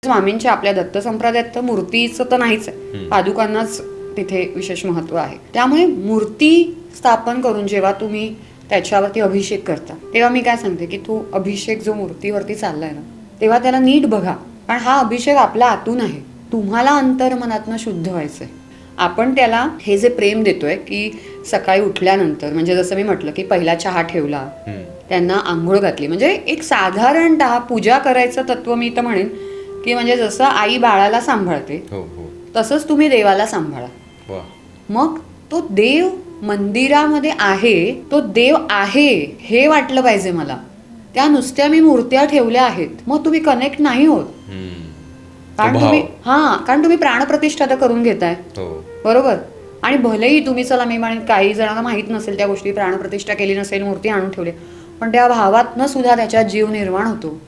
स्वामींच्या आपल्या दत्त संप्रदायात तर मूर्तीचं तर नाहीच आहे, पादुकांनाच तिथे विशेष महत्व आहे. त्यामुळे मूर्ती स्थापन करून जेव्हा तुम्ही त्याच्यावरती अभिषेक करता तेव्हा मी काय सांगते की तू अभिषेक जो मूर्तीवरती चाललाय ना तेव्हा त्याला नीट बघा, कारण हा अभिषेक आपल्या आतून आहे. तुम्हाला अंतर्मनातनं शुद्ध व्हायचंय. आपण त्याला हे जे प्रेम देतोय की सकाळी उठल्यानंतर, म्हणजे जसं मी म्हटलं की पहिला चहा ठेवला, त्यांना आंघोळ घातली, म्हणजे एक साधारणतः पूजा करायचं तत्व मी तर म्हणेन की म्हणजे जसं आई बाळाला सांभाळते तसंच तुम्ही देवाला सांभाळा. मग तो देव मंदिरामध्ये आहे, तो देव आहे हे वाटलं पाहिजे मला. त्या नुसत्या मी मूर्त्या ठेवल्या आहेत मग तुम्ही कनेक्ट नाही होत. कारण तुम्ही प्राणप्रतिष्ठा तर करून घेताय, बरोबर. आणि भलेही तुम्ही चला मी म्हणेन काही जणांना माहित नसेल त्या गोष्टी, प्राणप्रतिष्ठा केली नसेल, मूर्ती आणून ठेवली, पण त्या भावातनं सुद्धा त्याच्यात जीव निर्माण होतो.